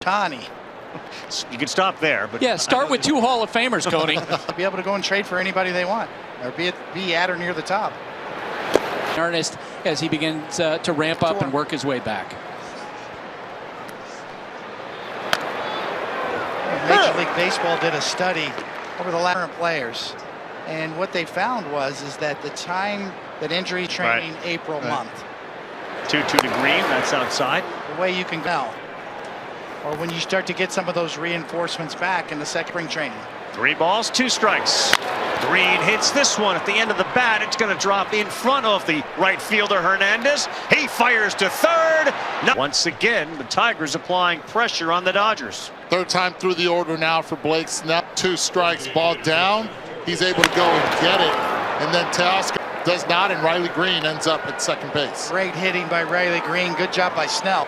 Tani. You can stop there, but yeah, start with 2 Hall of Famers, Cody. Be able to go and trade for anybody they want, or be at or near the top. Ernest, as he begins to ramp up and work his way back. Major League Baseball did a study over the last players, and what they found is that the time that injury training, April month. 2-2 to Green, that's outside. The way you can go, or when you start to get some of those reinforcements back in the second spring training. 3 balls, 2 strikes. Green hits this one at the end of the bat. It's going to drop in front of the right fielder Hernandez. He fires to third. Once again, the Tigers applying pressure on the Dodgers. Third time through the order now for Blake Snell. 2 strikes, ball down. He's able to go and get it. And then Teoscar does not, and Riley Green ends up at second base. Great hitting by Riley Green. Good job by Snell.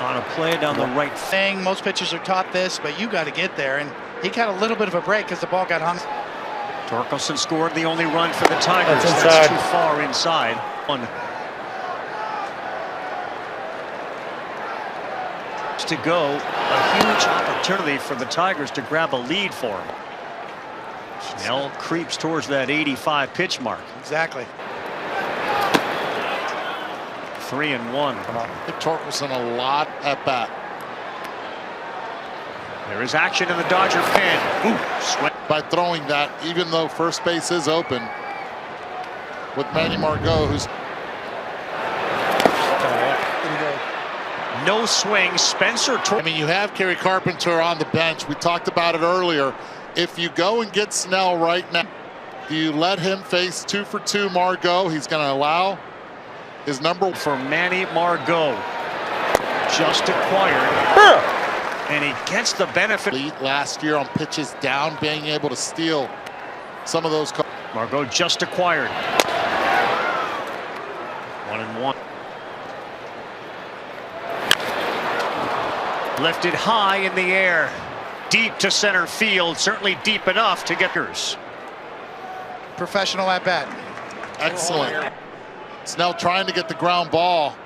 On a play down the right thing. Most pitchers are taught this, but you got to get there, and he got a little bit of a break because the ball got hung. Torkelson scored the only run for the Tigers. That's too far inside. To go, a huge opportunity for the Tigers to grab a lead for him. Snell creeps towards that 85 pitch mark. Exactly. 3-1. Give Torkelson a lot at bat. There is action in the Dodger pen. Ooh, by throwing that, even though first base is open, with Manny Margot, who's no swing. Spencer. I mean, you have Kerry Carpenter on the bench. We talked about it earlier. If you go and get Snell right now, do you let him face 2 for 2 Margot? He's going to allow his number for Manny Margot. Just acquired. And he gets the benefit. Last year on pitches down, being able to steal some of those. Margot just acquired. 1-1. Lifted high in the air, deep to center field, certainly deep enough to get yours. Professional at bat. Excellent. Snell trying to get the ground ball.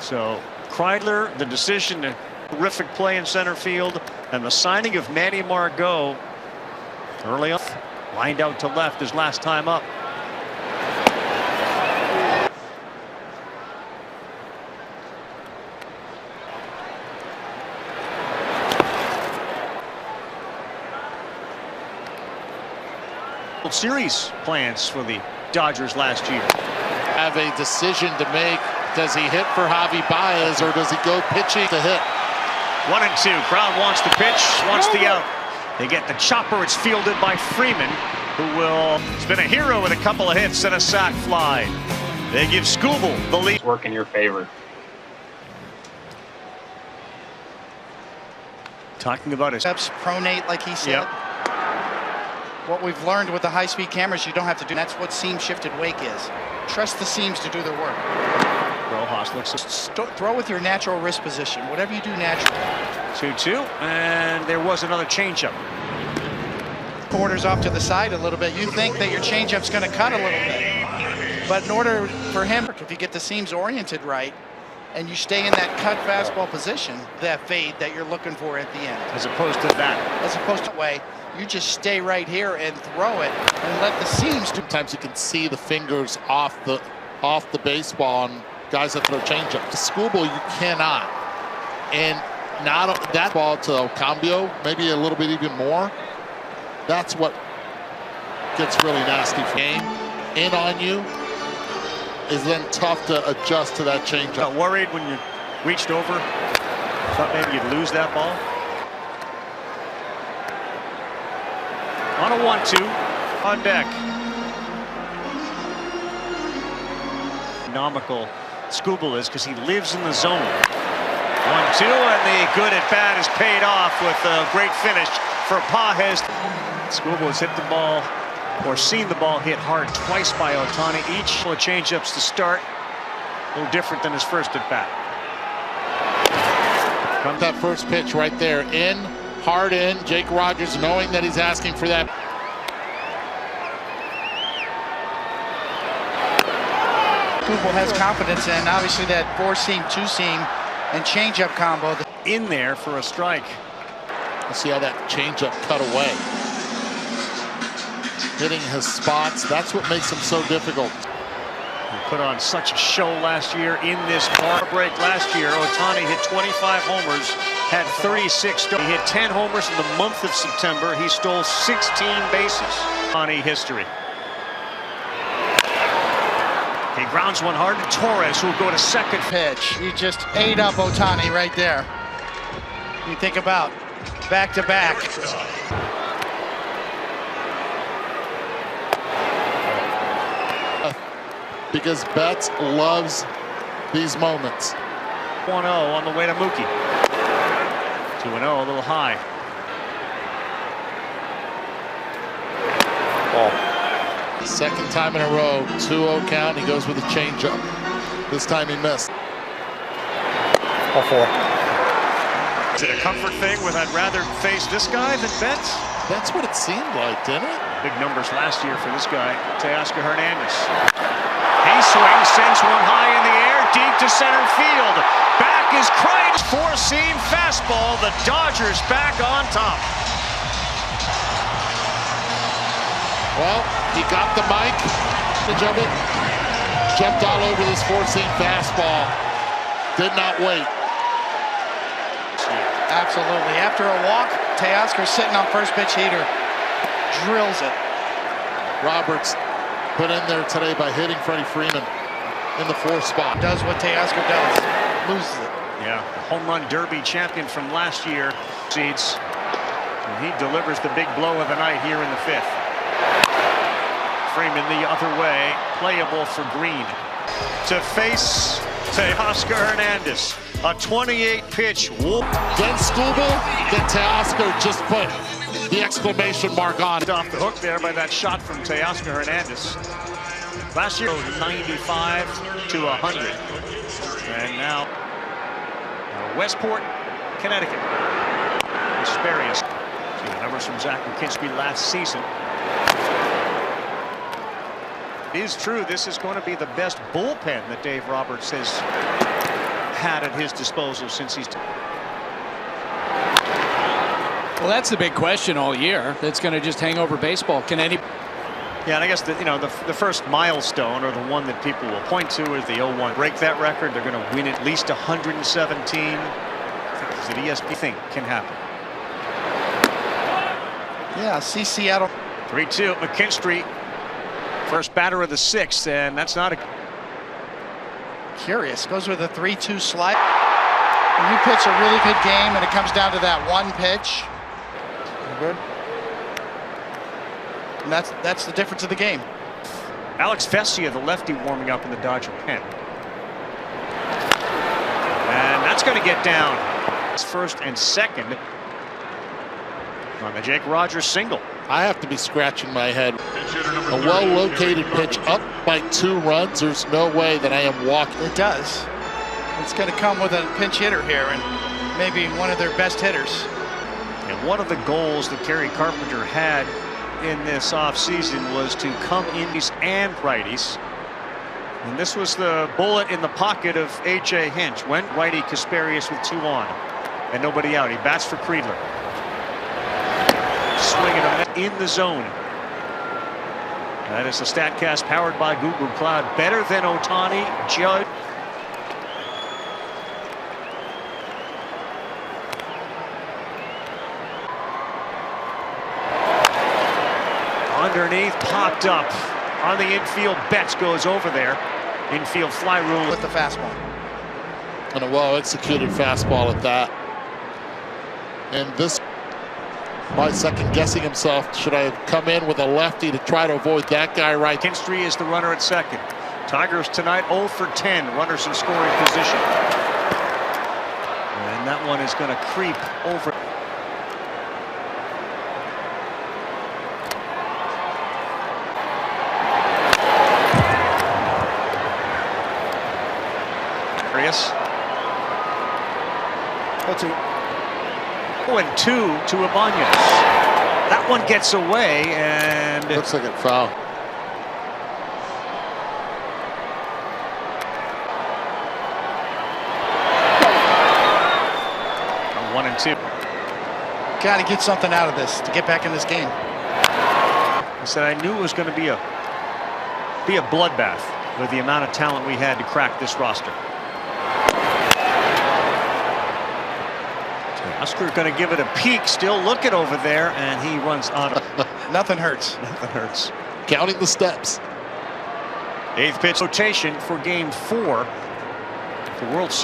So Kreidler, the decision, a terrific play in center field, and the signing of Manny Margot early on, lined out to left his last time up. Series plans for the Dodgers last year. Have a decision to make. Does he hit for Javi Baez, or does he go pitching to hit? 1-2. Crowd wants the pitch, wants the out. They get the chopper. It's fielded by Freeman, who has been a hero with a couple of hits and a sac fly. They give Scooble the lead. Work in your favor. Talking about his steps, pronate, like he said. Yep. What we've learned with the high-speed cameras, you don't have to do. That's what seam shifted wake is. Trust the seams to do their work. Rojas looks. Throw with your natural wrist position. Whatever you do naturally. 2-2, and there was another changeup. Quarters off to the side a little bit. You think that your changeup's going to cut a little bit, but in order for him, if you get the seams oriented right, and you stay in that cut fastball position, that fade that you're looking for at the end, as opposed to that. As opposed to way. You just stay right here and throw it and let the seams do. Sometimes you can see the fingers off the baseball on guys that throw changeup. To Scooble, you cannot. And not that ball to Cambio, maybe a little bit even more. That's what gets really nasty for game. In on you is then tough to adjust to that changeup. Got worried when you reached over. Thought maybe you'd lose that ball. On a 1-2 on deck. Economical Scooble is because he lives in the zone. 1-2, and the good at bat is paid off with a great finish for Pages. Scooble has hit the ball, or seen the ball hit hard twice by Ohtani. Each full of changeups to start. A little different than his first at bat. That first pitch right there, in. Hard in. Jake Rogers knowing that he's asking for that. Kubel has confidence in. Obviously, that four-seam, two-seam, and changeup combo. In there for a strike. Let's see how that changeup cut away. Hitting his spots, that's what makes him so difficult. He put on such a show last year in this far break. Last year, Ohtani hit 25 homers, had 36. He hit 10 homers in the month of September. He stole 16 bases. Ohtani history. He grounds one hard to Torres, who will go to second. Pitch. You just ate up Ohtani right there. You think about back-to-back. Because Betts loves these moments. 1-0 on the way to Mookie. 2-0, a little high. Second time in a row, 2-0 count. He goes with a changeup. This time he missed. Is it a comfort thing with I'd rather face this guy than Betts? That's what it seemed like, didn't it? Big numbers last year for this guy, Teoscar Hernandez. He swings, sends one high in the air, deep to center field. Back is Kreitz, four-seam fastball. The Dodgers back on top. Well, he got the mic, jumped all over this four-seam fastball. Did not wait. Absolutely. After a walk, Teoscar sitting on first pitch heater. Drills it. Roberts put in there today by hitting Freddie Freeman in the fourth spot. Does what Teoscar does. Loses it. Yeah, home run derby champion from last year. Seeds. And he delivers the big blow of the night here in the fifth. Freeman the other way, playable for Green. To face Teoscar Hernandez. A 28-pitch whoop. Then Skubal, then Teoscar just put the exclamation mark on it. Off the hook there by that shot from Teoscar Hernandez. Last year, 95 to 100. And now, Westport, Connecticut. Asparius. See the numbers from Zach McKinstry last season. It is true, this is going to be the best bullpen that Dave Roberts has had at his disposal since he's... Well, that's the big question all year. That's going to just hang over baseball. Can any... Yeah, and I guess the first milestone, or the one that people will point to, is the 0-1. Break that record, they're going to win at least 117. Is it ESP thing can happen? Yeah, see Seattle. 3-2, McKinstry, first batter of the sixth, and that's not a... Curious. Goes with a 3-2 slide. When you pitch a really good game and it comes down to that one pitch, good. And that's the difference of the game. Alex Vesia, the lefty, warming up in the Dodger pen. And that's going to get down. It's first and second on the Jake Rogers single. I have to be scratching my head. A well-located pitch up by 2 runs. There's no way that I am walking. It does. It's going to come with a pinch hitter here and maybe one of their best hitters. And one of the goals that Kerry Carpenter had in this offseason was to come indies and righties. And this was the bullet in the pocket of H.A. Hinch. Went righty Kasparius with 2 on and nobody out. He bats for Creedler. Swinging him in the zone. That is the StatCast powered by Google Cloud. Better than Ohtani, Judge. Underneath, popped up on the infield. Betts goes over there. Infield fly rule with the fastball. And a well-executed fastball at that. And this, by second guessing himself, should I have come in with a lefty to try to avoid that guy right? Kinstry is the runner at second. Tigers tonight 0 for 10. Runners in scoring position. And that one is going to creep over. Arias. 0-2 to Ibanez. That one gets away and... Looks like a foul. Got to get something out of this to get back in this game. I said I knew it was going to be a bloodbath with the amount of talent we had to crack this roster. Oscar going to give it a peek, still looking over there, and he runs on. Nothing hurts. Nothing hurts. Counting the steps. 8th pitch rotation for Game 4. The World Series.